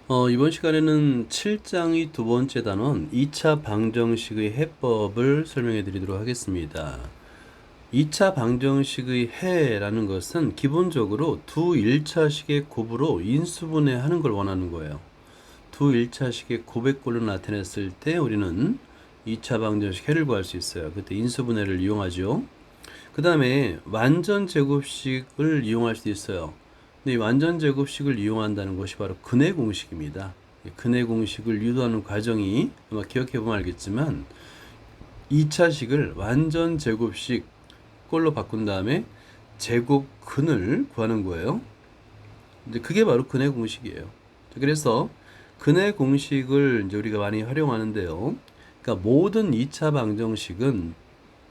이번 시간에는 7장의 두 번째 단원 2차 방정식의 해법을 설명해 드리도록 하겠습니다. 2차 방정식의 해라는 것은 기본적으로 두 1차식의 곱으로 인수분해하는 걸 원하는 거예요. 두 1차식의 곱의 꼴로 나타냈을 때 우리는 2차 방정식 해를 구할 수 있어요. 그때 인수분해를 이용하죠. 그 다음에 완전 제곱식을 이용할 수도 있어요. 근데 이 완전 제곱식을 이용한다는 것이 바로 근해 공식입니다. 근해 공식을 유도하는 과정이 아마 기억해 보면 알겠지만 2차식을 완전 제곱식 꼴로 바꾼 다음에 제곱근을 구하는 거예요. 이제 그게 바로 근해 공식이에요. 그래서 근해 공식을 이제 우리가 많이 활용하는데요. 그러니까 모든 2차 방정식은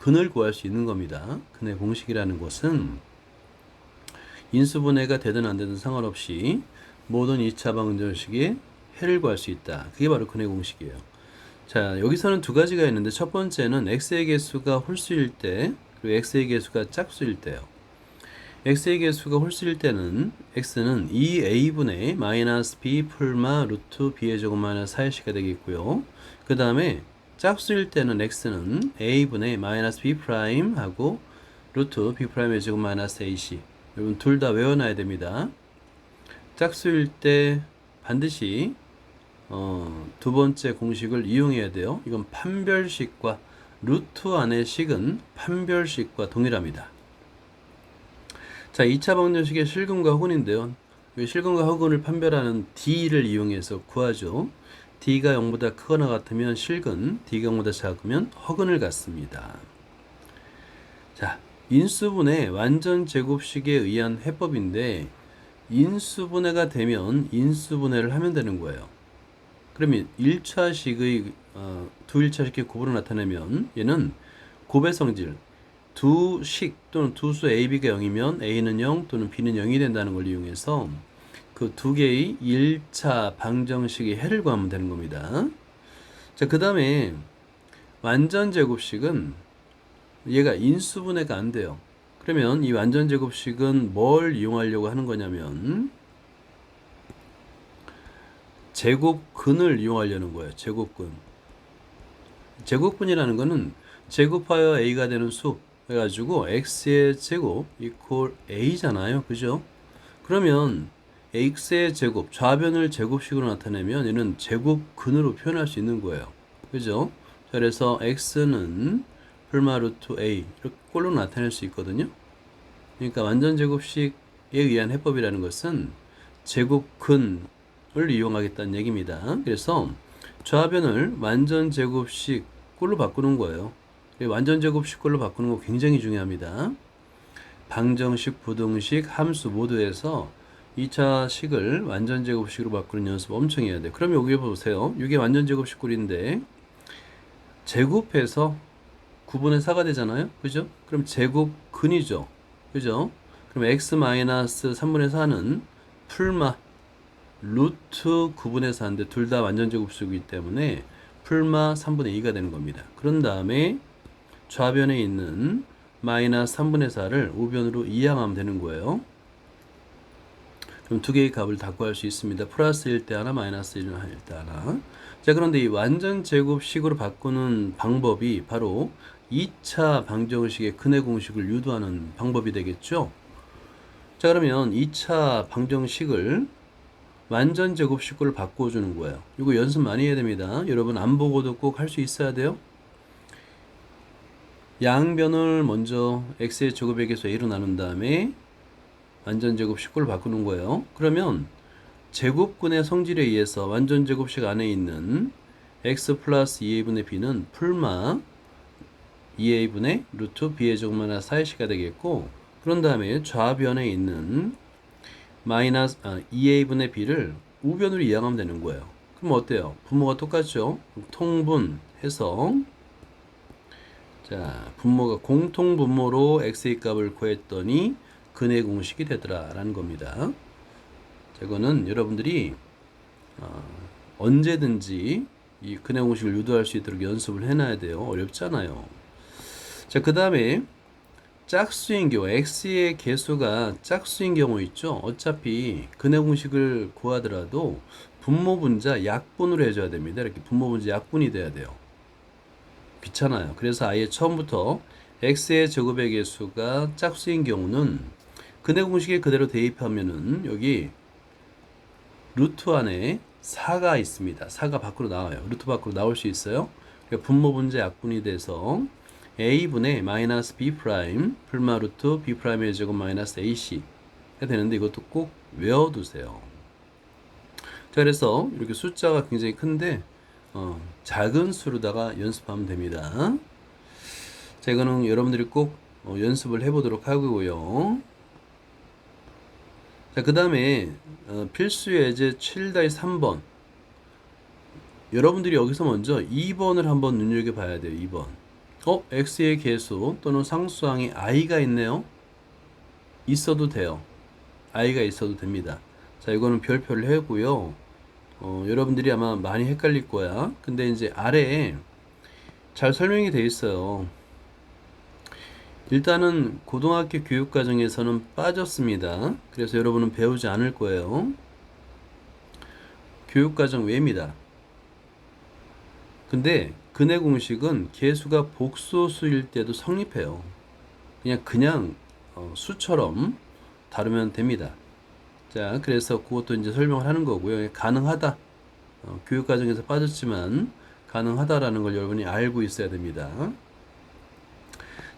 근을 구할 수 있는 겁니다. 근해 공식이라는 것은 인수분해가 되든 안 되든 상관없이 모든 2차 방정식의 해를 구할 수 있다. 그게 바로 근해 공식이에요. 자, 여기서는 두 가지가 있는데 첫 번째는 x의 개수가 홀수일 때 그리고 x의 개수가 짝수일 때요. x의 개수가 홀수일 때는 x는 2a분의 마이너스 b 풀마 루트 b의 제곱 마이너스 4c가 되겠고요. 그 다음에 짝수일 때는 x는 a분의 마이너스 b 프라임 하고 루트 b 프라임의 제곱 마이너스 ac. 여러분 둘 다 외워놔야 됩니다. 짝수일 때 반드시 두 번째 공식을 이용해야 돼요. 이건 판별식과 루트 안의 식은 판별식과 동일합니다. 자, 2차 방정식의 실근과 허근인데요. 이 실근과 허근을 판별하는 D를 이용해서 구하죠. D가 0보다 크거나 같으면 실근, D가 0보다 작으면 허근을 갖습니다. 자, 인수분해 완전 제곱식에 의한 해법인데 인수분해가 되면 인수분해를 하면 되는 거예요. 그러면 1차식의 두 1차식의 곱으로 나타내면 얘는 곱의 성질 두 식 또는 두 수 a, b가 0이면 a는 0 또는 b는 0이 된다는 걸 이용해서 그 두 개의 1차 방정식의 해를 구하면 되는 겁니다. 자, 그 다음에 완전 제곱식은 얘가 인수분해가 안 돼요. 그러면 이 완전 제곱식은 뭘 이용하려고 하는 거냐면 제곱근을 이용하려는 거예요. 제곱근. 제곱근이라는 거는 제곱하여 a가 되는 수 해가지고 x의 제곱 이퀄 a잖아요. 그죠? 그러면 x의 제곱, 좌변을 제곱식으로 나타내면 얘는 제곱근으로 표현할 수 있는 거예요. 그죠? 자, 그래서 x는 풀마 루트 a 이렇게 꼴로 나타낼 수 있거든요. 그러니까 완전 제곱식에 의한 해법이라는 것은 제곱근을 이용하겠다는 얘기입니다. 그래서 좌변을 완전 제곱식 꼴로 바꾸는 거예요. 완전 제곱식 꼴로 바꾸는 거 굉장히 중요합니다. 방정식, 부등식, 함수 모두에서 2차 식을 완전 제곱식으로 바꾸는 연습 엄청 해야 돼요. 그럼 여기 보세요. 이게 완전 제곱식 꼴인데 제곱해서 9분의 4가 되잖아요. 그죠? 그럼 제곱근이죠. 그죠? 그럼 x-3분의 4는 풀마 루트 9분의 4인데 둘 다 완전 제곱식이기 때문에 풀마 3분의 2가 되는 겁니다. 그런 다음에 좌변에 있는 마이너스 3분의 4를 우변으로 이항하면 되는 거예요. 그럼 두 개의 값을 다 구할 수 있습니다. 플러스 1 때 하나, 마이너스 1 때 하나. 자, 그런데 이 완전 제곱식으로 바꾸는 방법이 바로 2차 방정식의 근해 공식을 유도하는 방법이 되겠죠. 자, 그러면 2차 방정식을 완전 제곱식으로 바꿔주는 거예요. 이거 연습 많이 해야 됩니다. 여러분 안 보고도 꼭 할 수 있어야 돼요. 양변을 먼저 x의 제곱에게서 a로 나눈 다음에 완전 제곱식으로 바꾸는 거예요. 그러면 제곱근의 성질에 의해서 완전 제곱식 안에 있는 x 플러스 2a분의 b는 풀마 2a분의 루트 b의 제곱 마이너스 4ac가 되겠고, 그런 다음에 좌변에 있는 마이너스 2a분의 b를 우변으로 이항하면 되는 거예요. 그럼 어때요? 분모가 똑같죠? 통분해서 자, 분모가 공통 분모로 x의 값을 구했더니 근해 공식이 되더라라는 겁니다. 자, 이거는 여러분들이 언제든지 이 근해 공식을 유도할 수 있도록 연습을 해놔야 돼요. 어렵잖아요. 자, 그 다음에 짝수인 경우, x의 개수가 짝수인 경우 있죠. 어차피 근해 공식을 구하더라도 분모 분자 약분으로 해줘야 됩니다. 이렇게 분모 분자 약분이 돼야 돼요. 귀찮아요. 그래서 아예 처음부터 x의 제곱의 개수가 짝수인 경우는 근해 공식에 그대로 대입하면은 여기 루트 안에 4가 있습니다. 4가 밖으로 나와요. 루트 밖으로 나올 수 있어요. 그러니까 분모 분자 약분이 돼서 a분의 마이너스 b 프라임 풀마 루트 b 프라임의 제곱 마이너스 ac 가 되는데 이것도 꼭 외워두세요. 자, 그래서 이렇게 숫자가 굉장히 큰데 작은 수로다가 연습하면 됩니다. 자, 이거는 여러분들이 꼭 연습을 해보도록 하고요. 자, 그 다음에 필수 예제 7-3번. 여러분들이 여기서 먼저 2번을 한번 눈여겨봐야 돼요. 2번. x의 개수 또는 상수항에 i가 있네요. 있어도 돼요. i가 있어도 됩니다. 자, 이거는 별표를 해고요. 여러분들이 아마 많이 헷갈릴 거야. 근데 이제 아래에 잘 설명이 되어 있어요. 일단은 고등학교 교육과정에서는 빠졌습니다. 그래서 여러분은 배우지 않을 거예요. 교육과정 외입니다. 근데 근해 공식은 개수가 복소수일 때도 성립해요. 그냥 수처럼 다루면 됩니다. 자, 그래서 그것도 이제 설명을 하는 거고요. 가능하다. 교육과정에서 빠졌지만 가능하다라는 걸 여러분이 알고 있어야 됩니다.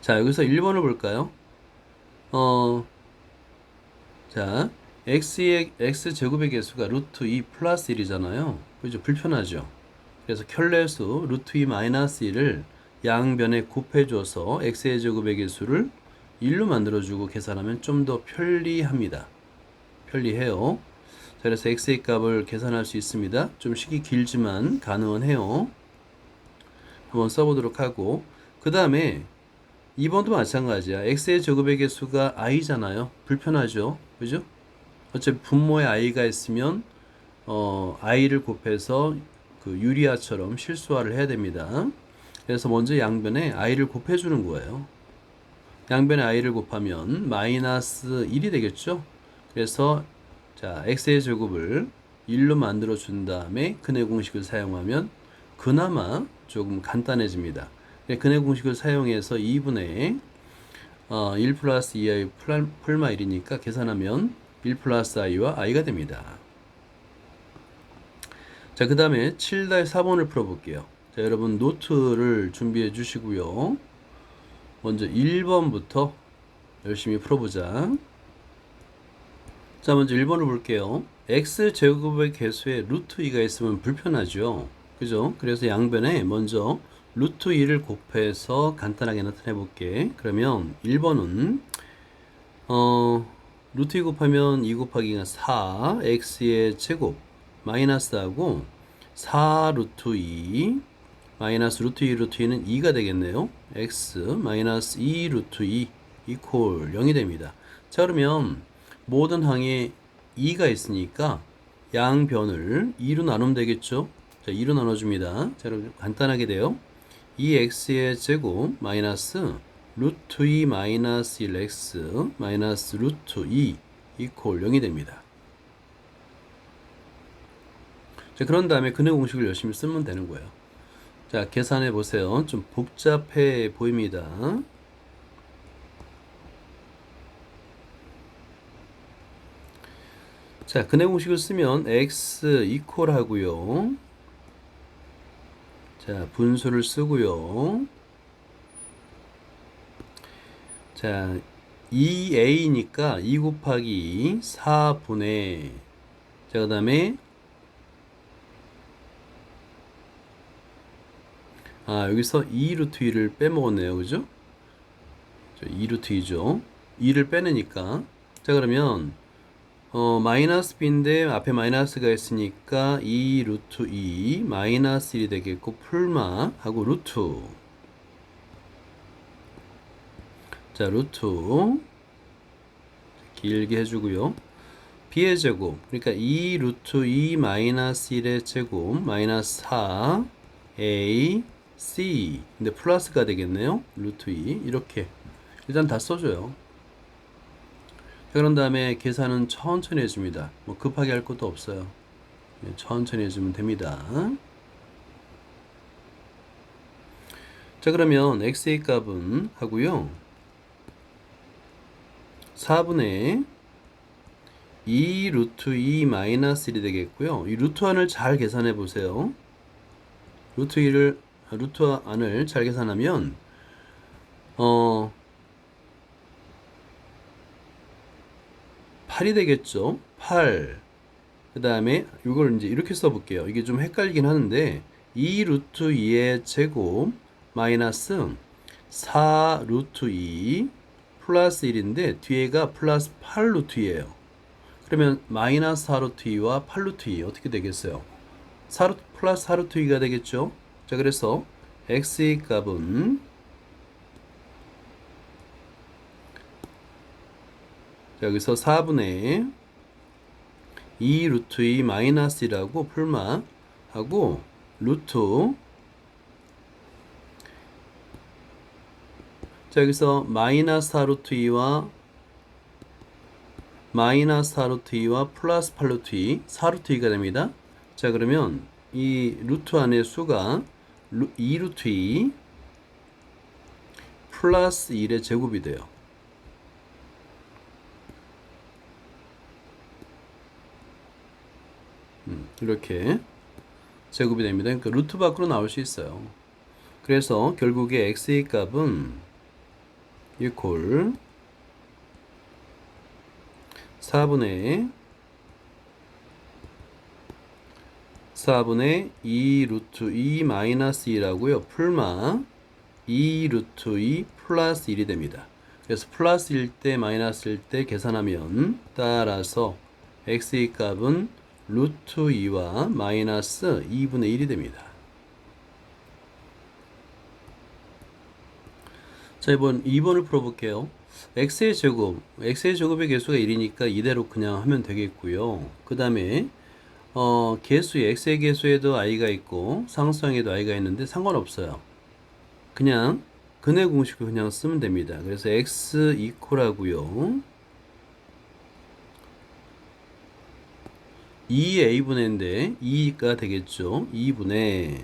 자, 여기서 1번을 볼까요? 자, x제곱의 개수가 루트 2 플러스 1이잖아요. 그죠? 불편하죠? 그래서 켤레수 루트 2 마이너스 1을 양변에 곱해줘서 x의 제곱의 개수를 1로 만들어주고 계산하면 좀 더 편리합니다. 편리해요. 자, 그래서 x의 값을 계산할 수 있습니다. 좀 식이 길지만 가능은 해요. 한번 써보도록 하고, 그 다음에 2번도 마찬가지야. x의 제곱의 개수가 i잖아요. 불편하죠. 그죠? 어차피 분모에 i가 있으면 i를 곱해서 그 유리화처럼 실수화를 해야 됩니다. 그래서 먼저 양변에 i를 곱해주는 거예요. 양변에 i를 곱하면 마이너스 1이 되겠죠. 그래서 자, x의 제곱을 1로 만들어 준 다음에 근해 공식을 사용하면 그나마 조금 간단해집니다. 근해 공식을 사용해서 2분의 1 플러스 2i 풀마 1이니까 계산하면 1 플러스 i와 i가 됩니다. 자, 그 다음에 7-4번을 풀어볼게요. 자, 여러분 노트를 준비해 주시고요. 먼저 1번부터 열심히 풀어보자. 자, 먼저 1번을 볼게요. x제곱의 개수에 루트 2가 있으면 불편하죠. 그죠? 그래서 양변에 먼저 루트 2를 곱해서 간단하게 나타내 볼게. 그러면 1번은 루트 2 곱하면 2 곱하기가 4 x의 제곱 마이너스하고 4 루트 2 마이너스 루트 2 루트 2는 2가 되겠네요. x 마이너스 2 루트 2 이퀄 0이 됩니다. 자, 그러면 모든 항에 2가 있으니까 양변을 2로 나누면 되겠죠. 자, 2로 나눠줍니다. 자, 여러분 간단하게 돼요. 2x의 제곱 마이너스 루트 2 마이너스 1x 마이너스 루트 2 이퀄 0이 됩니다. 자, 그런 다음에 근해 공식을 열심히 쓰면 되는 거예요. 자, 계산해 보세요. 좀 복잡해 보입니다. 자, 근해 공식을 쓰면 x 이퀄 하고요. 자, 분수를 쓰고요. 자, 2a니까 2 곱하기 4분의 자, 그 다음에 여기서 2 루트 2를 빼먹었네요. 그죠? 2 루트 2죠. 2를 빼내니까 자, 그러면 마이너스 b인데 앞에 마이너스가 있으니까 2 루트 2 마이너스 1이 되겠고 풀마 하고 루트 자, 루트 길게 해주고요. b의 제곱 그러니까 2 루트 2 마이너스 1의 제곱 마이너스 4 a c 근데 플러스가 되겠네요. 루트 2 이렇게 일단 다 써줘요. 그런 다음에 계산은 천천히 해줍니다. 뭐 급하게 할 것도 없어요. 천천히 해주면 됩니다. 자, 그러면 x의 값은 하고요. 4분의 2 루트 2 마이너스 1이 되겠고요. 이 루트 안을 잘 계산해 보세요. 루트 안을 잘 계산하면 8이 되겠죠. 8. 그 다음에 이걸 이제 이렇게 써볼게요. 이게 좀 헷갈리긴 하는데 2 루트 2의 제곱 마이너스 4 루트 2 플러스 1인데 뒤에가 플러스 8 루트 2예요. 그러면 마이너스 4 루트 2와 8 루트 2 어떻게 되겠어요? 4 루트 플러스 4 루트 2가 되겠죠. 자, 그래서 x의 값은 자, 여기서 4분의 2 루트 2 마이너스 1하고 풀마하고 루트 자, 여기서 마이너스 4 루트 2와 플러스 8 루트 2 4 루트 2가 됩니다. 자, 그러면 이 루트 안의 수가 2 루트 2 플러스 1의 제곱이 돼요. 이렇게 제곱이 됩니다. 그러니까 루트 밖으로 나올 수 있어요. 그래서 결국에 x의 값은 이퀄 4분의 2 루트 2 마이너스 2라고요. 풀마 2 루트 2 플러스 1이 됩니다. 그래서 플러스 1 때 마이너스일 때 계산하면 따라서 x의 값은 루트 2와 마이너스 2분의 1이 됩니다. 자, 이번 2번을 풀어볼게요. x의 제곱의 개수가 1이니까 이대로 그냥 하면 되겠고요. 그 다음에 x의 개수에도 i가 있고 상수항에도 i가 있는데 상관없어요. 그냥 근해 공식을 그냥 쓰면 됩니다. 그래서 x 이퀄하고요. 2a분의인데 2가 되겠죠. 2분의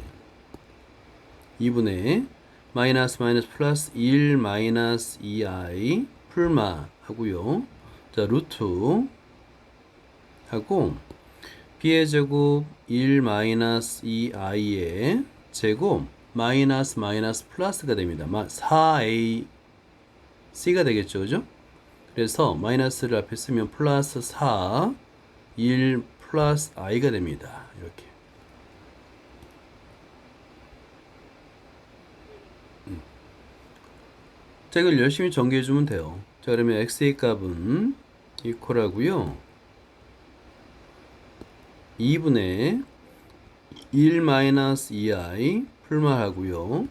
마이너스 플러스 1 마이너스 2i 풀마 하고요. 자, 루트 하고 b의 제곱 1 마이너스 2i의 제곱 마이너스 플러스가 됩니다. 4ac가 되겠죠. 그죠? 그래서 마이너스를 앞에 쓰면 플러스 4 1 플러스 i가 됩니다. 이렇게. 자, 이걸 열심히 전개해 주면 돼요. 자, 그러면 x의 값은 이퀄하고요. 2분의 1 마이너스 2i 풀마하고요.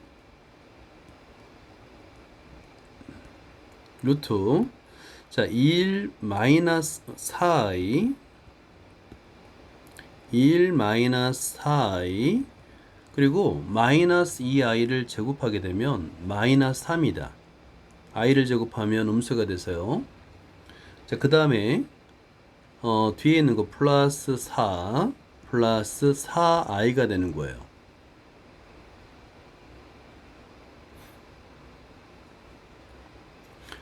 루트 자, 1 마이너스 4i 1 마이너스 4i 그리고 마이너스 2i를 제곱하게 되면 마이너스 3이다. i를 제곱하면 음수가 돼서요. 자, 그 다음에 뒤에 있는 거 플러스 4i가 되는 거예요.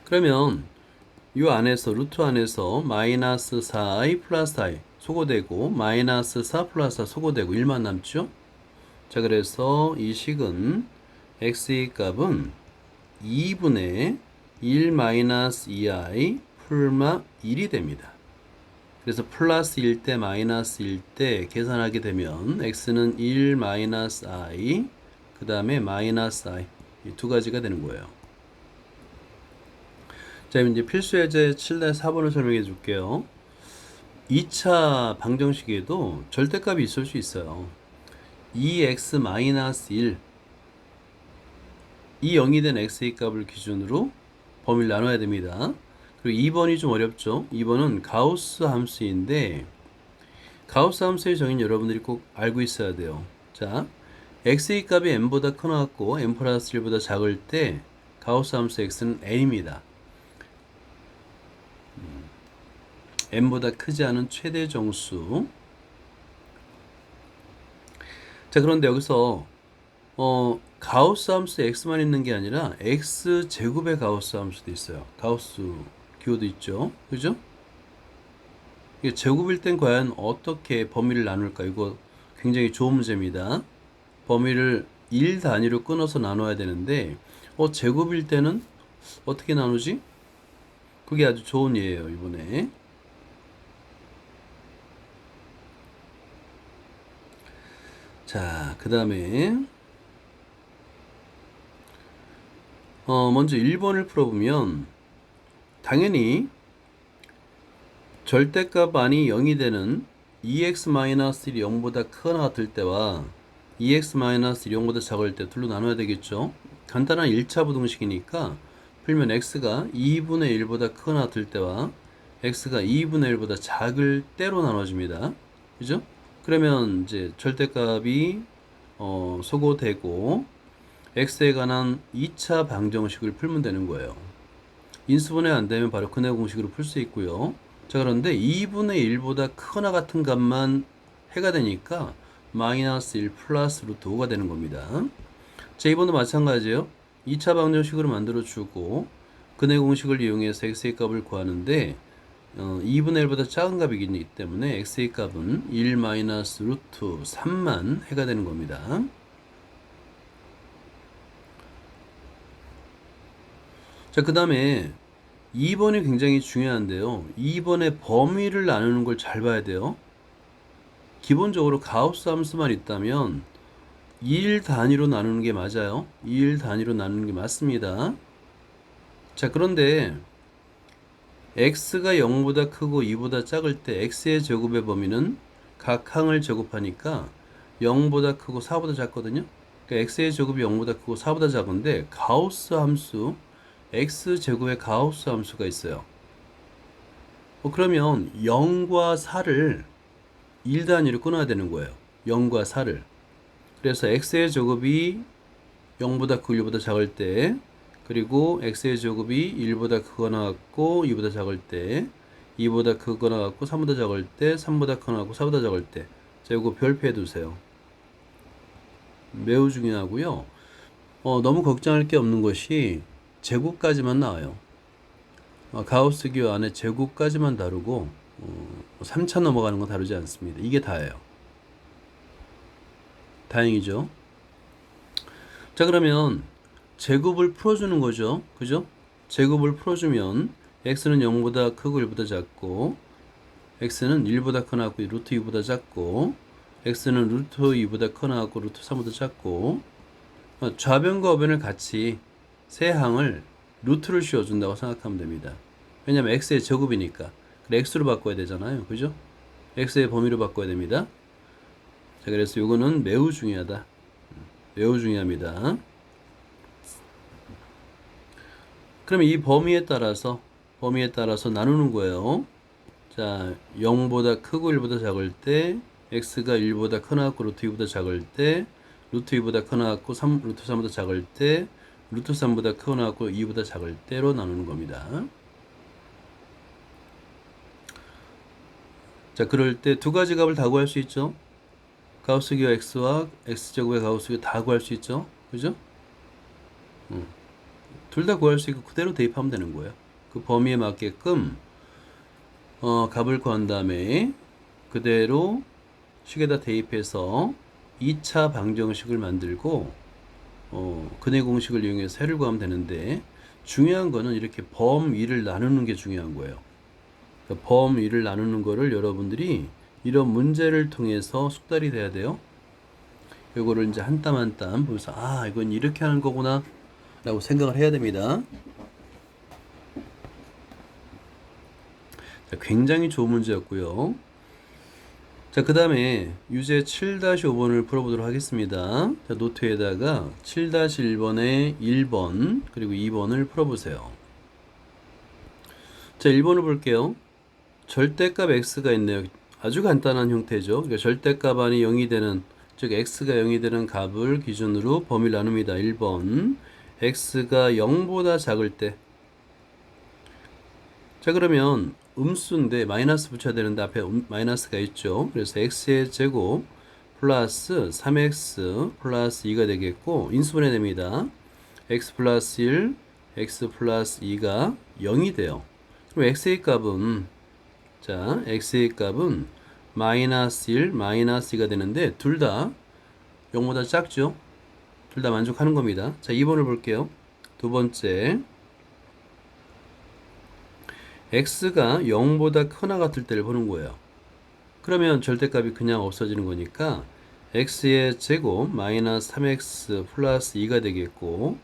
그러면 이 안에서 루트 안에서 마이너스 4i 플러스 i 소거되고 마이너스 4 플러스 4 소거되고 1만 남죠. 자, 그래서 이 식은 x의 값은 2분의 1 마이너스 2i 풀마 1이 됩니다. 그래서 플러스 1 때 마이너스 1 때 계산하게 되면 x는 1 마이너스 i 그 다음에 마이너스 i 이 두 가지가 되는 거예요. 자, 이제 필수 예제 7-4번을 설명해 줄게요. 2차 방정식에도 절대값이 있을 수 있어요. 2x-1 이 0이 된 x의 값을 기준으로 범위를 나눠야 됩니다. 그리고 2번이 좀 어렵죠. 2번은 가우스 함수인데 가우스 함수의 정의는 여러분들이 꼭 알고 있어야 돼요. 자, x의 값이 m보다 커나왔고 m 플러스 1보다 작을 때 가우스 함수 x는 n입니다. n보다 크지 않은 최대 정수. 자, 그런데 여기서 가우스 함수 x만 있는 게 아니라 x 제곱의 가우스 함수도 있어요. 가우스 기호도 있죠. 그죠? 이게 제곱일 땐 과연 어떻게 범위를 나눌까? 이거 굉장히 좋은 문제입니다. 범위를 1 단위로 끊어서 나눠야 되는데 제곱일 때는 어떻게 나누지? 그게 아주 좋은 예예요, 이번에. 자, 그 다음에 먼저 1번을 풀어보면 당연히 절대값 안이 0이 되는 2x-1이 0보다 크거나 같을 때와 2x-1이 0보다 작을 때 둘로 나눠야 되겠죠. 간단한 1차 부등식이니까 풀면 x가 2분의 1보다 크거나 같을 때와 x가 2분의 1보다 작을 때로 나눠집니다. 그죠? 그러면 이제 절대값이 소거되고 x에 관한 2차 방정식을 풀면 되는 거예요. 인수분해 안 되면 바로 근해 공식으로 풀 수 있고요. 자, 그런데 2분의 1보다 크거나 같은 값만 해가 되니까 마이너스 1 플러스 루트 5가 되는 겁니다. 자, 이번도 마찬가지예요. 2차 방정식으로 만들어 주고 근해 공식을 이용해서 x의 값을 구하는데 2분의 1보다 작은 값이기 때문에 x의 값은 1 마이너스 루트 3만 해가 되는 겁니다. 자, 그 다음에 2번이 굉장히 중요한데요. 2번의 범위를 나누는 걸 잘 봐야 돼요. 기본적으로 가우스 함수만 있다면 1 단위로 나누는 게 맞아요. 1 단위로 나누는 게 맞습니다. 자, 그런데 x가 0보다 크고 2보다 작을 때 x의 제곱의 범위는 각 항을 제곱하니까 0보다 크고 4보다 작거든요. 그러니까 x의 제곱이 0보다 크고 4보다 작은데 가우스 함수 x제곱의 가우스 함수가 있어요. 그러면 0과 4를 1단위로 끊어야 되는 거예요. 0과 4를. 그래서 x의 제곱이 0보다 크고 1보다 작을 때, 그리고 x의 제곱이 1보다 크거나 같고 2보다 작을 때, 2보다 크거나 같고 3보다 작을 때, 3보다 크거나 같고 4보다 작을 때. 자, 이거 별표해 두세요. 매우 중요하고요. 너무 걱정할 게 없는 것이 제곱까지만 나와요. 가우스 기호 안에 제곱까지만 다루고 3차 넘어가는 건 다루지 않습니다. 이게 다예요. 다행이죠. 자, 그러면 제곱을 풀어주는 거죠. 그죠? 제곱을 풀어주면 x는 0보다 크고 1보다 작고 x는 1보다 크거나 같고 루트 2보다 작고 x는 루트 2보다 크거나 같고 루트 3보다 작고 좌변과 우변을 같이 세 항을 루트를 씌워준다고 생각하면 됩니다. 왜냐면 x의 제곱이니까. 그래, x로 바꿔야 되잖아요. 그죠? x의 범위로 바꿔야 됩니다. 자, 그래서 이거는 매우 중요하다. 매우 중요합니다. 그러면 이 범위에 따라서 나누는 거예요. 자, 0보다 크고 1보다 작을 때 x가 1보다 크거나 같고 루트 2보다 작을 때 루트 2보다 크거나 같고 루트 3보다 작을 때 루트 3보다 크거나 같고 2보다 작을 때로 나누는 겁니다. 자, 그럴 때 두 가지 값을 다 구할 수 있죠. 가우스 기호 x와 x제곱의 가우스 기호 다 구할 수 있죠. 그죠? 둘 다 구할 수 있고 그대로 대입하면 되는 거예요. 그 범위에 맞게끔 값을 구한 다음에 그대로 식에다 대입해서 2차 방정식을 만들고 근해 공식을 이용해서 해를 구하면 되는데 중요한 거는 이렇게 범위를 나누는 게 중요한 거예요. 그러니까 범위를 나누는 거를 여러분들이 이런 문제를 통해서 숙달이 돼야 돼요. 이거를 이제 한 땀 한 땀 보면서 이건 이렇게 하는 거구나 라고 생각을 해야 됩니다. 자, 굉장히 좋은 문제였고요. 자, 그 다음에 유제 7-5번을 풀어보도록 하겠습니다. 자, 노트에다가 7-1번에 1번 그리고 2번을 풀어보세요. 자, 1번을 볼게요. 절대값 x가 있네요. 아주 간단한 형태죠. 그러니까 절대값 안이 0이 되는, 즉 x가 0이 되는 값을 기준으로 범위를 나눕니다. 1번 x가 0보다 작을 때. 자, 그러면 음수인데 마이너스 붙여야 되는데 앞에 마이너스가 있죠. 그래서 x의 제곱 플러스 3x 플러스 2가 되겠고 인수분해 됩니다. x 플러스 1, x 플러스 2가 0이 돼요. 그럼 x의 값은, 자, x의 값은 마이너스 1, 마이너스 2가 되는데 둘 다 0보다 작죠? 둘 다 만족하는 겁니다. 자, 2번을 볼게요. 두 번째, x가 0보다 크거나 같을 때를 보는 거예요. 그러면 절대값이 그냥 없어지는 거니까 x의 제곱 마이너스 3x 플러스 2가 되겠고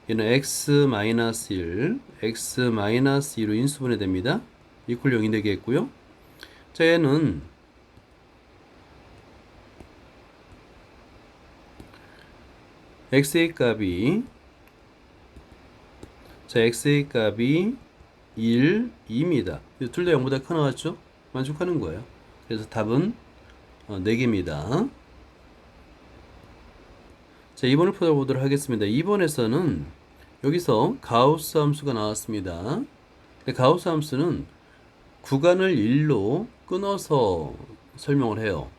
얘는 x 마이너스 1, x 마이너스 2로 인수분해 됩니다. 이퀄 0이 되겠고요. 자, 얘는 x의 값이, 자, x의 값이 1, 2입니다. 둘 다 0보다 크나 같죠? 만족하는 거예요. 그래서 답은 4개입니다. 자, 2번을 풀어보도록 하겠습니다. 2번에서는 여기서 가우스 함수가 나왔습니다. 가우스 함수는 구간을 1로 끊어서 설명을 해요.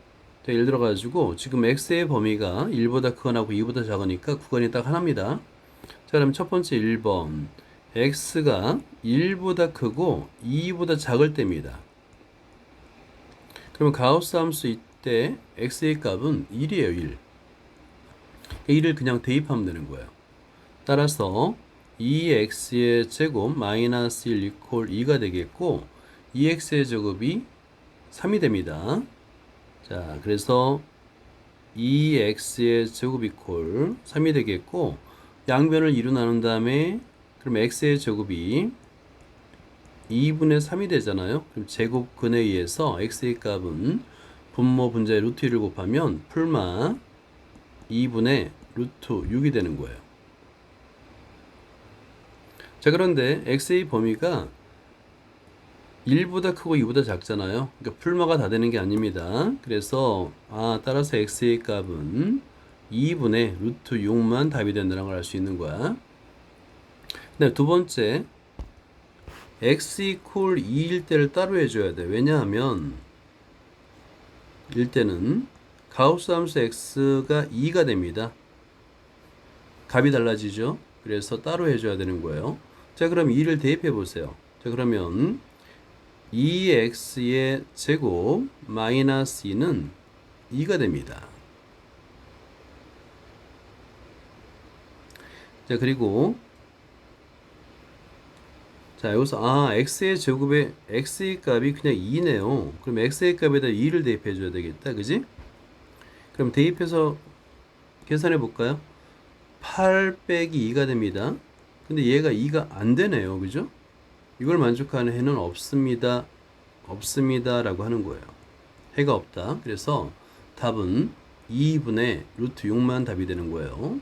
자, 예를 들어 가지고 지금 x의 범위가 1보다 크거나 2보다 작으니까 구간이 딱 하나입니다. 자, 그럼 첫 번째 1번 x가 1보다 크고 2보다 작을 때입니다. 그러면 가우스 함수 이때 x의 값은 1이에요. 1. 1을 그냥 대입하면 되는 거예요. 따라서 2x의 제곱 마이너스 1 이퀄 2가 되겠고 2x의 제곱이 3이 됩니다. 자, 그래서 2x의 제곱 이퀄 3이 되겠고 양변을 2로 나눈 다음에 그럼 x의 제곱이 2분의 3이 되잖아요. 그럼 제곱근에 의해서 x의 값은 분모 분자의 루트 1을 곱하면 풀마 2분의 루트 6이 되는 거예요. 자, 그런데 x의 범위가 1보다 크고 2보다 작잖아요. 그러니까 풀마가 다 되는 게 아닙니다. 그래서 따라서 x의 값은 2분의 루트 6만 답이 된다는 걸 알 수 있는 거야. 네, 두 번째 x 이퀄 2일 때를 따로 해줘야 돼. 왜냐하면 일 때는 가우스 함수 x가 2가 됩니다. 값이 달라지죠. 그래서 따로 해줘야 되는 거예요. 자, 그럼 2를 대입해 보세요. 자, 그러면 2x의 제곱 마이너스 2는 2가 됩니다. 자, 그리고 자, 여기서 x의 제곱에 x의 값이 그냥 2네요. 그럼 x의 값에다 2를 대입해 줘야 되겠다. 그지? 그럼 대입해서 계산해 볼까요? 8 빼기 2가 됩니다. 근데 얘가 2가 안 되네요. 그죠? 이걸 만족하는 해는 없습니다. 없습니다. 라고 하는 거예요. 해가 없다. 그래서 답은 2분의 루트 6만 답이 되는 거예요.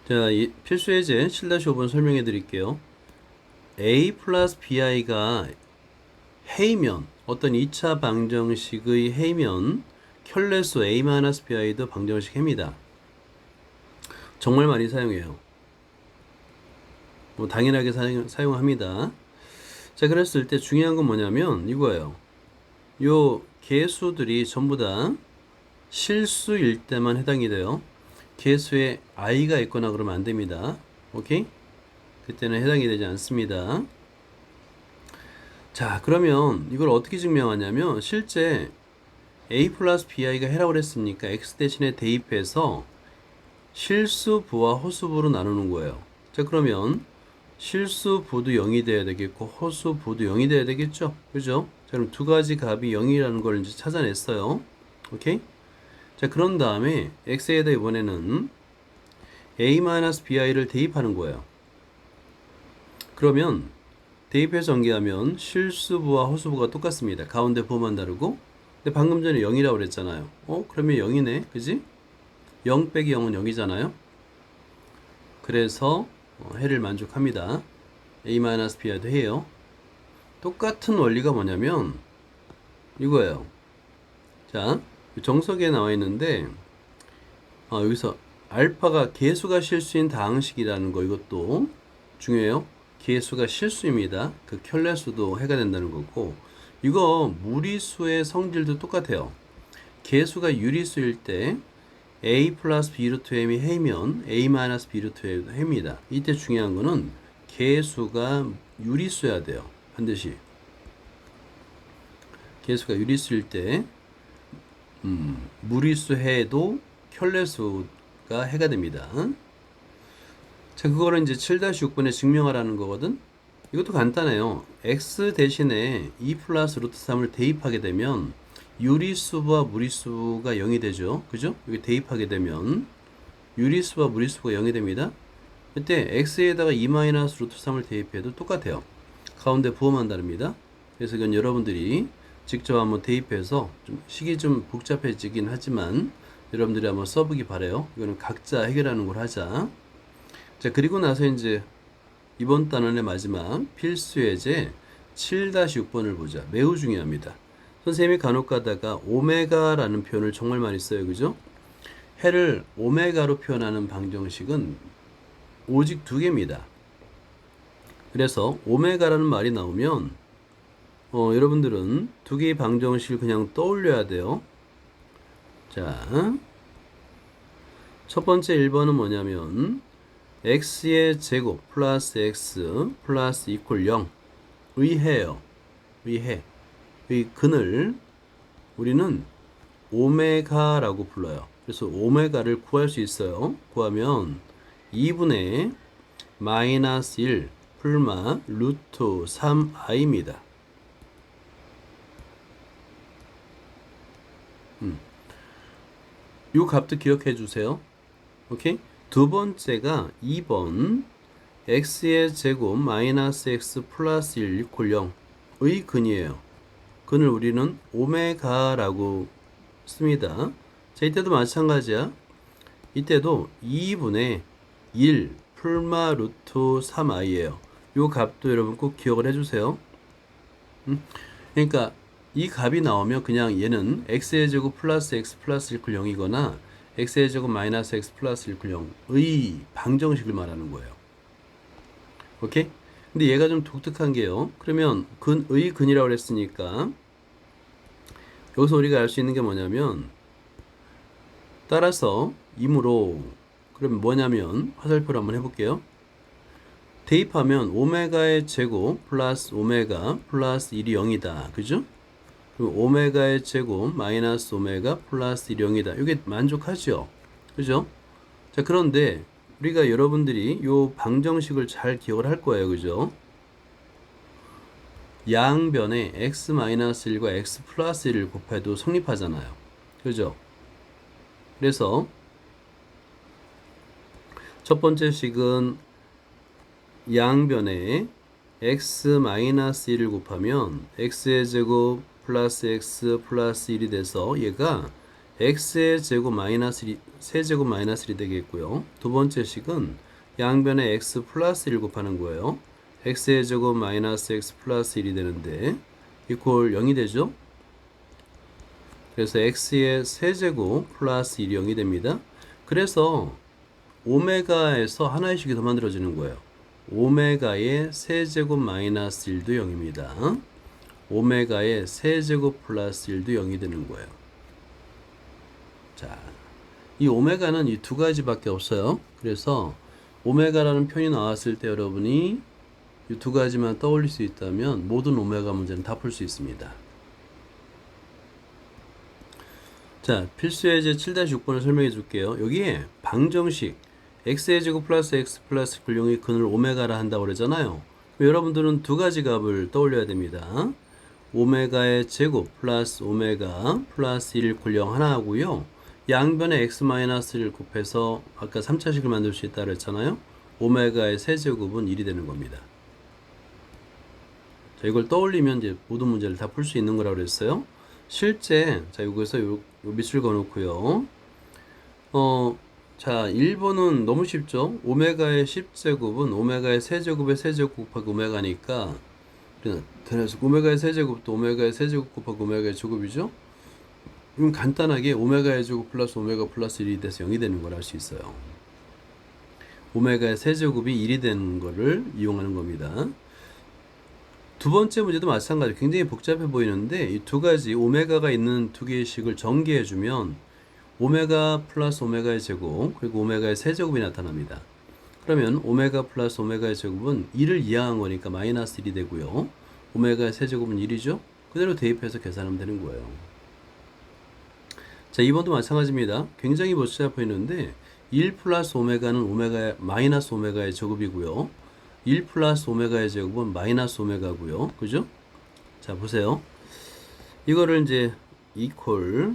자, 필수 예제 7-5번 설명해 드릴게요. a 플러스 bi가 해이면, 어떤 2차 방정식의 해이면 켤레수 a 마이너스 bi도 방정식 해입니다. 정말 많이 사용해요. 당연하게 사용합니다. 자, 그랬을 때 중요한 건 뭐냐면 이거예요. 요 개수들이 전부 다 실수일 때만 해당이 돼요. 개수에 i가 있거나 그러면 안 됩니다. 오케이? 그때는 해당이 되지 않습니다. 자, 그러면 이걸 어떻게 증명하냐면 실제 a 플러스 bi가 해라고 그랬으니까 x 대신에 대입해서 실수부와 호수부로 나누는 거예요. 자, 그러면 실수부도 0이 돼야 되겠고 호수부도 0이 돼야 되겠죠. 그죠? 자, 그럼 두 가지 값이 0이라는 걸 이제 찾아냈어요. 오케이? 자, 그런 다음에 x에다 이번에는 a-bi를 대입하는 거예요. 그러면 대입해서 전개하면 실수부와 호수부가 똑같습니다. 가운데 부호만 다르고. 근데 방금 전에 0이라고 그랬잖아요. 그러면 0이네. 그지? 0 빼기 0은 0이잖아요. 그래서 해를 만족합니다. a-bi도 해요. 똑같은 원리가 뭐냐면 이거예요. 자, 정석에 나와 있는데 여기서 알파가 개수가 실수인 다항식이라는 거 이것도 중요해요. 개수가 실수입니다. 그 켤레수도 해가 된다는 거고 이거 무리수의 성질도 똑같아요. 개수가 유리수일 때 a 플러스 b 루트 m이 해면 a 마이너스 b 루트 m도 해입니다. 이때 중요한 거는 개수가 유리수여야 돼요. 반드시 개수가 유리수일 때 무리수 해도 켤레수가 해가 됩니다. 자, 그거를 이제 7-6번에 증명하라는 거거든. 이것도 간단해요. x 대신에 2 플러스 루트 3을 대입하게 되면 유리수와 무리수가 0이 되죠. 그죠? 여기 대입하게 되면 유리수와 무리수가 0이 됩니다. 그때 x에다가 2 마이너스 루트 3을 대입해도 똑같아요. 가운데 부호만 다릅니다. 그래서 이건 여러분들이 직접 한번 대입해서 좀 식이 좀 복잡해지긴 하지만 여러분들이 한번 써보기 바래요. 이거는 각자 해결하는 걸 하자. 자, 그리고 나서 이제 이번 단원의 마지막 필수 예제 7-6번을 보자. 매우 중요합니다. 선생님이 간혹 가다가 오메가라는 표현을 정말 많이 써요. 그죠? 해를 오메가로 표현하는 방정식은 오직 두 개입니다. 그래서 오메가라는 말이 나오면 여러분들은 두 개의 방정식을 그냥 떠올려야 돼요. 자, 첫 번째 1번은 뭐냐면 x의 제곱 플러스 x 플러스 이퀄 0 의해요. 의해. 이 근을 우리는 오메가라고 불러요. 그래서 오메가를 구할 수 있어요. 구하면 2분의 마이너스 1 풀마 루트 3i입니다. 이 값도 기억해 주세요. 오케이? 두 번째가 2번 x의 제곱 마이너스 x 플러스 1 이퀄 0의 근이에요. 근을 우리는 오메가라고 씁니다. 자, 이때도 마찬가지야. 이때도 2분의 1 풀마 루트 3i예요. 이 값도 여러분 꼭 기억을 해주세요. 그러니까 이 값이 나오면 그냥 얘는 x의 제곱 플러스 x 플러스 1 이퀄 0이거나 x의 제곱 마이너스 x 플러스 1 이퀄 0의 방정식을 말하는 거예요. 오케이? 근데 얘가 좀 독특한 게요. 그러면 근의 근이라고 그랬으니까 여기서 우리가 알 수 있는 게 뭐냐면 따라서 이므로 그러면 뭐냐면 화살표를 한번 해볼게요. 대입하면 오메가의 제곱 플러스 오메가 플러스 1이 0이다. 그죠? 그럼 오메가의 제곱 마이너스 오메가 플러스 1이 0이다. 이게 만족하죠? 그죠? 자, 그런데 우리가 여러분들이 요 방정식을 잘 기억을 할 거예요. 그죠? 양변에 x-1과 x 플러스 1을 곱해도 성립하잖아요. 그죠? 그래서 첫 번째 식은 양변에 x-1을 곱하면 x의 제곱 플러스 x 플러스 1이 돼서 얘가 x의 제곱 마이너스 1, 세제곱 마이너스 1이 되겠고요. 두 번째 식은 양변에 x 플러스 1을 곱하는 거예요. x의 제곱 마이너스 x 플러스 1이 되는데 이퀄 0이 되죠. 그래서 x의 세제곱 플러스 1이 0이 됩니다. 그래서 오메가에서 하나의 식이 더 만들어지는 거예요. 오메가의 세제곱 마이너스 1도 0입니다. 오메가의 세제곱 플러스 1도 0이 되는 거예요. 자, 이 오메가는 이 두 가지밖에 없어요. 그래서 오메가라는 표현이 나왔을 때 여러분이 이 두 가지만 떠올릴 수 있다면 모든 오메가 문제는 다 풀 수 있습니다. 자, 필수 예제 7-6번을 설명해 줄게요. 여기에 방정식 x의 제곱 플러스 x 플러스 9의 근을 오메가라 한다고 그러잖아요. 여러분들은 두 가지 값을 떠올려야 됩니다. 오메가의 제곱 플러스 오메가 플러스 1 굴령 하나 하고요. 양변에 x-1을 곱해서 아까 3차식을 만들 수 있다 그랬잖아요. 오메가의 세제곱은 1이 되는 겁니다. 자, 이걸 떠올리면 이제 모든 문제를 다 풀 수 있는 거라고 그랬어요. 실제 자, 여기서 요 밑줄 그어 놓고요. 자, 1번은 너무 쉽죠? 오메가의 10제곱은 오메가의 세제곱의 세제곱 곱하기 오메가니까 그래서 오메가의 세제곱도 오메가의 세제곱 곱하기 오메가의 제곱이죠? 그럼 간단하게 오메가의 제곱 플러스 오메가 플러스 1이 돼서 0이 되는 걸 알 수 있어요. 오메가의 세제곱이 1이 되는 거를 이용하는 겁니다. 두 번째 문제도 마찬가지로 굉장히 복잡해 보이는데 이 두 가지 오메가가 있는 두 개의 식을 전개해주면 오메가 플러스 오메가의 제곱 그리고 오메가의 세제곱이 나타납니다. 그러면 오메가 플러스 오메가의 제곱은 1을 이항한 거니까 마이너스 1이 되고요. 오메가의 세제곱은 1이죠. 그대로 대입해서 계산하면 되는 거예요. 자, 2번도 마찬가지입니다. 굉장히 복잡해 보이는데 1 플러스 오메가는 오메가 마이너스 오메가의 제곱이고요. 1 플러스 오메가의 제곱은 마이너스 오메가고요. 그죠? 자, 보세요. 이거를 이제 이퀄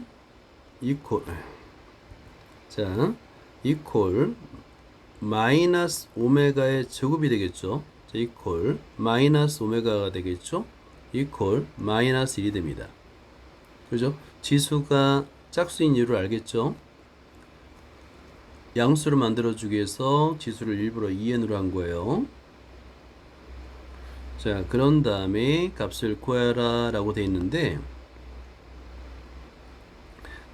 자, 이퀄 마이너스 오메가의 제곱이 되겠죠. 자, 이퀄 마이너스 오메가가 되겠죠. 이퀄 마이너스 1이 됩니다. 그죠? 지수가 짝수인 이유를 알겠죠? 양수를 만들어주기 위해서 지수를 일부러 2n으로 한 거예요. 자, 그런 다음에 값을 구해라 라고 돼 있는데,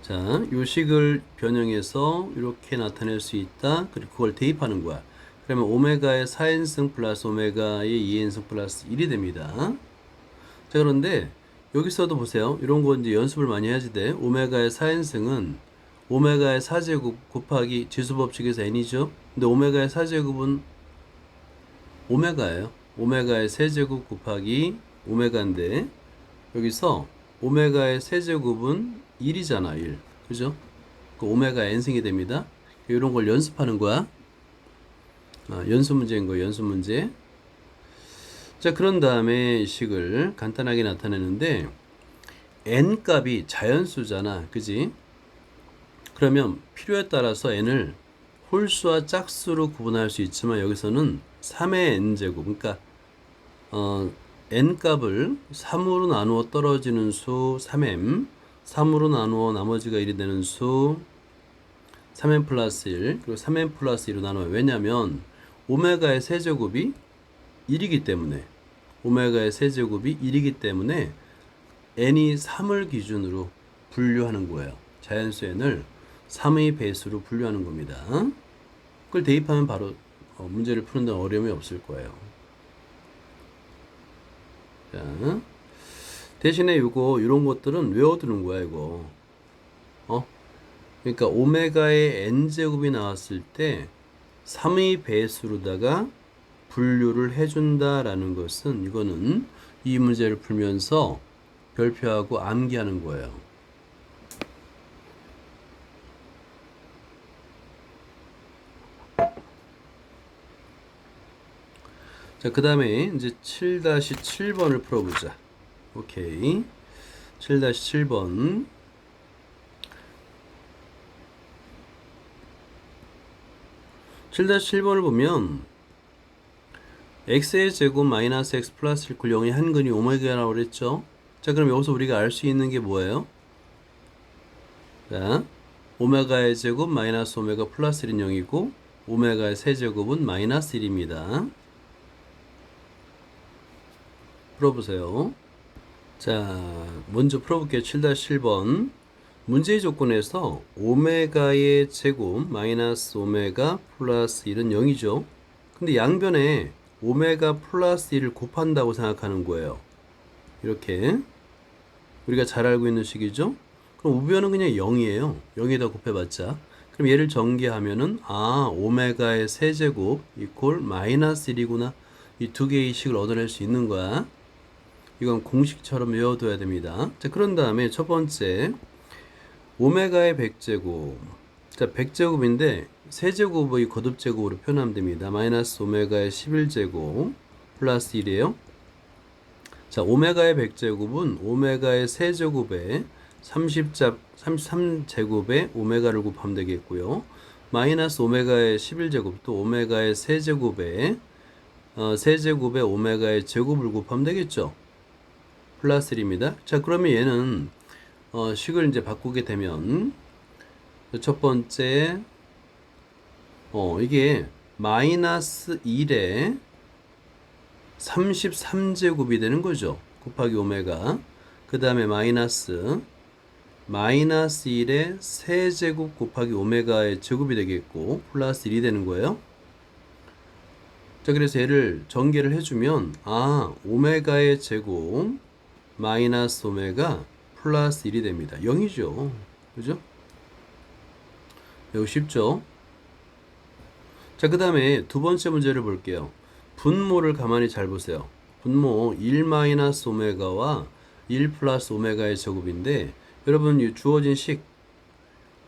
자, 요 식을 변형해서 이렇게 나타낼 수 있다. 그리고 그걸 대입하는 거야. 그러면 오메가의 4n승 플러스 오메가의 2n승 플러스 1이 됩니다. 자, 그런데 여기서도 보세요. 이런 거 이제 연습을 많이 해야지 돼. 오메가의 4n승은 오메가의 4제곱 곱하기 지수법칙에서 n이죠. 근데 오메가의 4제곱은 오메가예요. 오메가의 세제곱 곱하기 오메가인데 여기서 오메가의 세제곱은 1이잖아. 1. 그죠? 그 오메가 n승이 됩니다. 이런 걸 연습하는 거야. 연습 문제인 거예요. 연습 문제. 자, 그런 다음에 이 식을 간단하게 나타내는데 n 값이 자연수잖아. 그지? 그러면 필요에 따라서 n을 홀수와 짝수로 구분할 수 있지만 여기서는 3의 n제곱 그러니까 n 값을 3으로 나누어 떨어지는 수 3m 3으로 나누어 나머지가 1이 되는 수 3m 플러스 1 그리고 3m 플러스 1로 나눠요. 왜냐하면 오메가의 세제곱이 1이기 때문에 오메가의 세제곱이 1이기 때문에 n이 3을 기준으로 분류하는 거예요. 자연수 n을 3의 배수로 분류하는 겁니다. 그걸 대입하면 바로 문제를 푸는 데 어려움이 없을 거예요. 자, 대신에 이런 것들은 외워두는 거야, 이거. 그러니까 오메가의 n제곱이 나왔을 때 3의 배수로다가 분류를 해준다라는 것은 이거는 이 문제를 풀면서 별표하고 암기하는 거예요. 자, 그 다음에 이제 7-7번을 풀어보자. 오케이. 7-7번. (7-7번을) 보면 x의 제곱 마이너스 x 플러스 1 0이 한근이 오메가라고 그랬죠. 자, 그럼 여기서 우리가 알 수 있는 게 뭐예요? 자, 오메가의 제곱 마이너스 오메가 플러스 1은 0이고 오메가의 세제곱은 마이너스 1입니다. 풀어보세요. 자, 먼저 풀어볼게요. 7-7번. 문제의 조건에서 오메가의 제곱 마이너스 오메가 플러스 1은 0이죠. 근데 양변에 오메가 플러스 1을 곱한다고 생각하는 거예요. 이렇게 우리가 잘 알고 있는 식이죠. 그럼 우변은 그냥 0이에요. 0에다 곱해봤자. 그럼 얘를 전개하면은 오메가의 세제곱 이퀄 마이너스 1이구나. 이 두 개의 식을 얻어낼 수 있는 거야. 이건 공식처럼 외워둬야 됩니다. 자, 그런 다음에 첫 번째 오메가의 100제곱. 자, 100제곱인데 세제곱의 거듭제곱으로 표현하면 됩니다. 마이너스 오메가의 11제곱 플러스 1이에요. 자, 오메가의 100제곱은 오메가의 세제곱에 33제곱에 오메가를 곱하면 되겠고요. 마이너스 오메가의 11제곱 또 오메가의 세제곱에 세제곱에 오메가의 제곱을 곱하면 되겠죠. 플러스 1입니다. 자, 그러면 얘는 식을 이제 바꾸게 되면 첫 번째 이게 마이너스 1에 33제곱이 되는 거죠. 곱하기 오메가 그 다음에 마이너스 마이너스 1의 세제곱 곱하기 오메가의 제곱이 되겠고 플러스 1이 되는 거예요. 자, 그래서 얘를 전개를 해주면 오메가의 제곱 마이너스 오메가 플러스 1이 됩니다. 0이죠. 그죠? 이거 쉽죠? 자, 그 다음에 두 번째 문제를 볼게요. 분모를 가만히 잘 보세요. 분모 1 마이너스 오메가와 1 플러스 오메가의 제곱인데, 여러분 이 주어진 식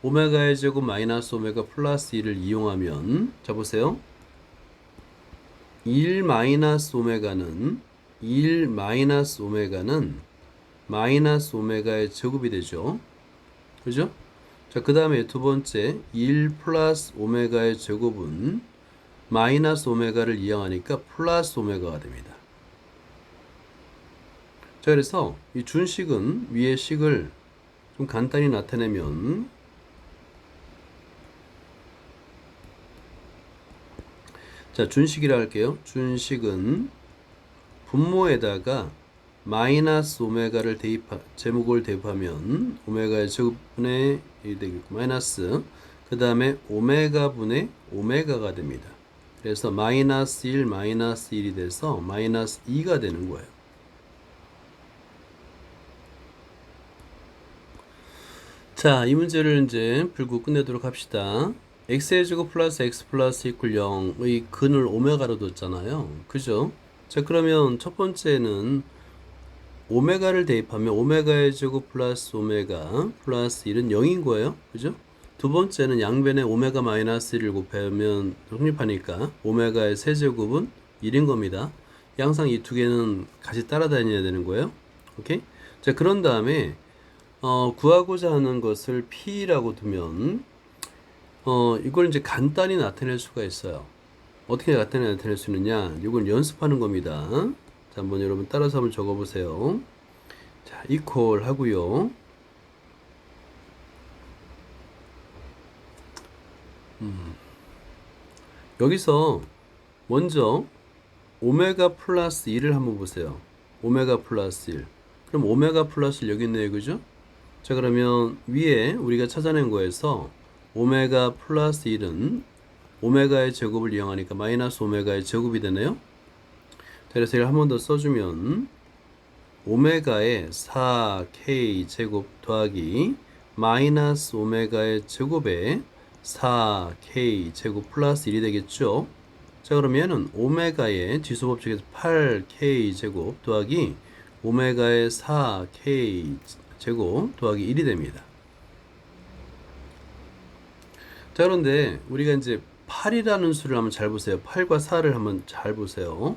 오메가의 제곱 마이너스 오메가 플러스 1을 이용하면, 자 보세요. 1 마이너스 오메가는 마이너스 오메가의 제곱이 되죠. 그죠? 자, 그 다음에 두 번째 1 플러스 오메가의 제곱은 마이너스 오메가를 이용하니까 플러스 오메가가 됩니다. 자, 그래서 이 준식은 위의 식을 좀 간단히 나타내면, 자, 준식이라 할게요. 준식은 분모에다가 마이너스 오메가를 제목을 대입하면 오메가의 제곱분의 1이 되겠고, 마이너스 그 다음에 오메가 분의 오메가가 됩니다. 그래서 마이너스 1 마이너스 1이 돼서 마이너스 2가 되는 거예요. 자, 이 문제를 이제 풀고 끝내도록 합시다. x의 제곱 플러스 x 플러스 이퀄 0의 근을 오메가로 뒀잖아요. 그죠? 자, 그러면 첫 번째는 오메가를 대입하면 오메가의 제곱 플러스 오메가 플러스 1은 0인 거예요. 그죠? 두 번째는 양변에 오메가 마이너스 1을 곱하면 성립하니까 오메가의 세제곱은 1인 겁니다. 항상 이 두 개는 같이 따라다녀야 되는 거예요. 오케이? 자, 그런 다음에 구하고자 하는 것을 P라고 두면 이걸 이제 간단히 나타낼 수가 있어요. 어떻게 나타낼 수 있느냐? 이걸 연습하는 겁니다. 자, 한번 여러분 따라서 한번 적어보세요. 자, 이퀄 하고요. 여기서 먼저 오메가 플러스 1을 한번 보세요. 오메가 플러스 1. 그럼 오메가 플러스 1 여기 있네요. 그죠? 자, 그러면 위에 우리가 찾아낸 거에서 오메가 플러스 1은 오메가의 제곱을 이용하니까 마이너스 오메가의 제곱이 되네요. 자, 그래서 이걸 한 번 더 써주면 오메가의 4k 제곱 더하기 마이너스 오메가의 제곱에 4k 제곱 플러스 1이 되겠죠. 자, 그러면은 오메가의 지수법칙에서 8k 제곱 더하기 오메가의 4k 제곱 더하기 1이 됩니다. 자, 그런데 우리가 이제 8이라는 수를 한번 잘 보세요. 8과 4를 한번 잘 보세요.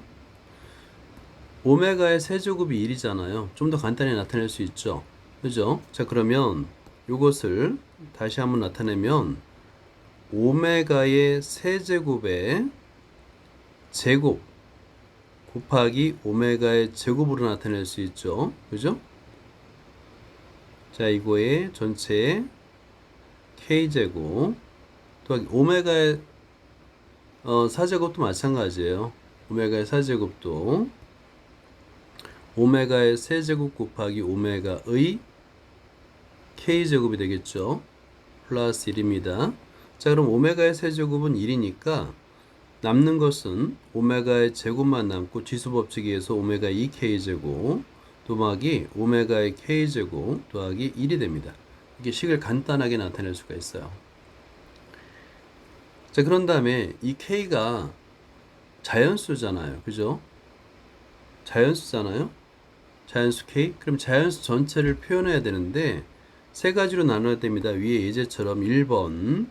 오메가의 세제곱이 1이잖아요. 좀 더 간단히 나타낼 수 있죠. 그죠? 자, 그러면 이것을 다시 한번 나타내면 오메가의 세제곱의 제곱 곱하기 오메가의 제곱으로 나타낼 수 있죠. 그죠? 자, 이거의 전체 k제곱 더하기 오메가의 4제곱도 마찬가지예요. 오메가의 4제곱도 오메가의 세제곱 곱하기 오메가의 k제곱이 되겠죠. 플러스 1입니다. 자, 그럼 오메가의 세제곱은 1이니까 남는 것은 오메가의 제곱만 남고 지수법칙에 의해서 오메가 2k제곱 더하기 오메가의 k제곱 더하기 1이 됩니다. 이렇게 식을 간단하게 나타낼 수가 있어요. 자, 그런 다음에 이 k가 자연수잖아요. 그죠? 자연수잖아요. 자연수 k. 그럼 자연수 전체를 표현해야 되는데 세 가지로 나눠야 됩니다. 위에 예제처럼 1번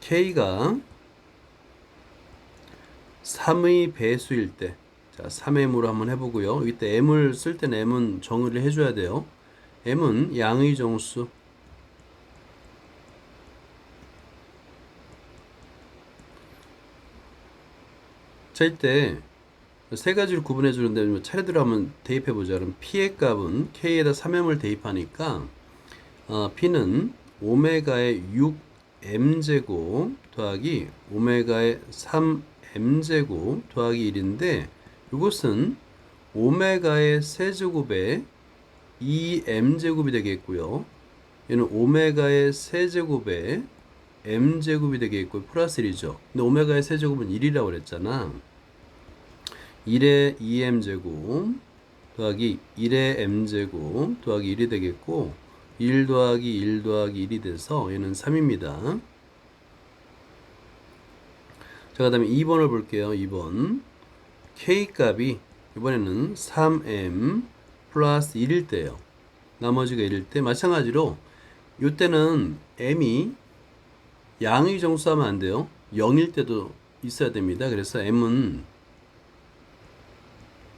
k가 3의 배수일 때, 자, 3m으로 한번 해보고요. 이때 m을 쓸 때는 m은 정의를 해줘야 돼요. m은 양의 정수, 자, 이때 세 가지를 구분해 주는데 차례대로 한번 대입해 보자. 그럼 p의 값은 k에다 3m을 대입하니까 p는 오메가의 6m제곱 더하기 오메가의 3m제곱 더하기 1인데 이것은 오메가의 세제곱에 2m제곱이 되겠고요. 얘는 오메가의 세제곱에 m제곱이 되겠고 플러스 1이죠. 근데 오메가의 세제곱은 1이라고 그랬잖아. 1의 2m제곱 더하기 1의 m제곱 더하기 1이 되겠고 1 더하기 1 더하기 1이 돼서 얘는 3입니다. 자, 그 다음에 2번을 볼게요. 2번 K값이 이번에는 3m 플러스 1일 때예요. 나머지가 1일 때 마찬가지로 이때는 m이 양의 정수하면 안 돼요. 0일 때도 있어야 됩니다. 그래서 m은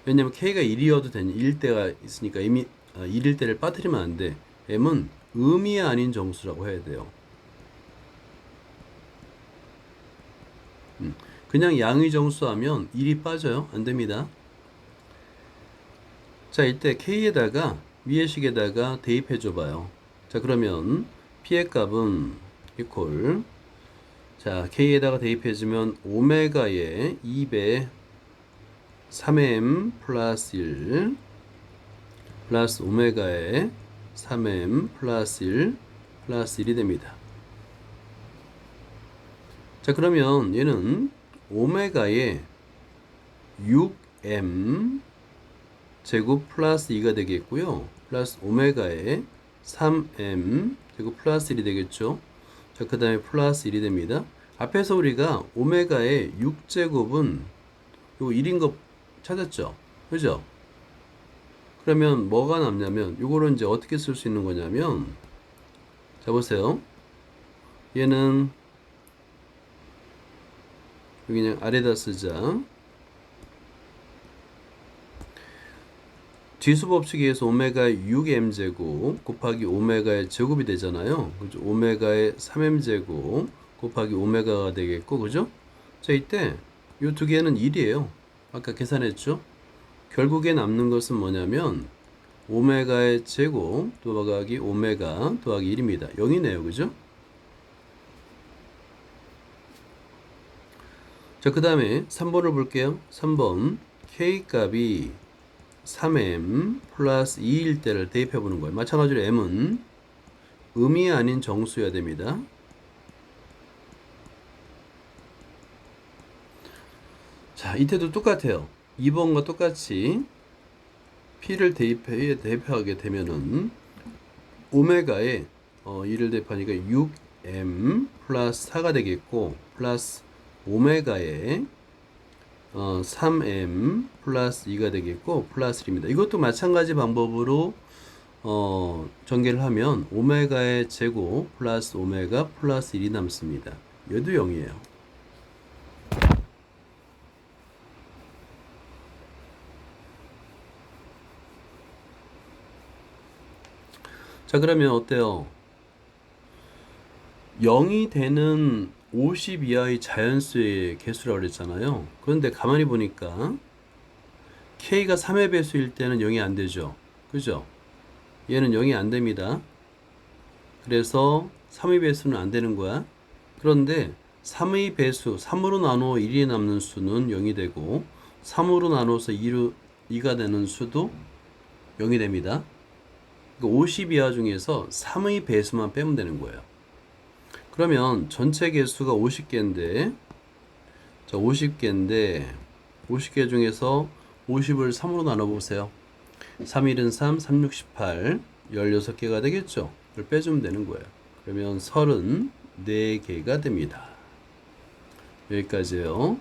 왜냐면 k가 1이어도 되는 1일 때가 있으니까 m이 1일 때를 빠뜨리면 안 돼. m은 음이 아닌 정수라고 해야 돼요. 그냥 양의 정수하면 1이 빠져요. 안 됩니다. 자, 이때 k에다가 위의 식에다가 대입해 줘 봐요. 자, 그러면 p의 값은 이퀄 자, k에다가 대입해 주면 오메가의 2배 3m 플러스 1 플러스 오메가의 3m 플러스 1 플러스 1이 됩니다. 자, 그러면 얘는 오메가의 6m 제곱 플러스 2가 되겠고요. 플러스 오메가의 3m 제곱 플러스 1이 되겠죠. 자, 그 다음에 플러스 1이 됩니다. 앞에서 우리가 오메가의 6제곱은 요 1인 거 찾았죠? 그죠? 그러면 뭐가 남냐면 요거를 이제 어떻게 쓸 수 있는 거냐면 자, 보세요. 얘는 여기 그냥 아래다 쓰자. 뒤수 법칙에 의해서 오메가의 6m제곱 곱하기 오메가의 제곱이 되잖아요. 그죠? 오메가의 3m제곱 곱하기 오메가가 되겠고, 그죠? 자, 이때 이 두 개는 1이에요. 아까 계산했죠? 결국에 남는 것은 뭐냐면 오메가의 제곱 더하기 오메가 더하기 1입니다. 0이네요. 그죠? 자, 그 다음에 3번을 볼게요. 3번 K값이 3m 플러스 2일 때를 대입해 보는 거예요. 마찬가지로 m은 음이 아닌 정수여야 됩니다. 자, 이때도 똑같아요. 2번과 똑같이 p를 대입하게 되면은 오메가에 2를 대입하니까 6m 플러스 4가 되겠고 플러스 오메가에 3m 플러스 2가 되겠고 플러스 1입니다. 이것도 마찬가지 방법으로 전개를 하면 오메가의 제곱 플러스 오메가 플러스 1이 남습니다. 얘도 0이에요. 자, 그러면 어때요? 0이 되는 50 이하의 자연수의 개수라고 그랬잖아요. 그런데 가만히 보니까 K가 3의 배수일 때는 0이 안 되죠. 그죠? 얘는 0이 안 됩니다. 그래서 3의 배수는 안 되는 거야. 그런데 3의 배수, 3으로 나누어 1이 남는 수는 0이 되고 3으로 나누어서 2가 되는 수도 0이 됩니다. 50 이하 중에서 3의 배수만 빼면 되는 거예요. 그러면 전체 개수가 50개인데 자, 50개인데 50개 중에서 50을 3으로 나눠보세요. 3, 1은 3, 3, 6, 18 16개가 되겠죠. 그걸 빼주면 되는 거예요. 그러면 34개가 됩니다. 여기까지예요.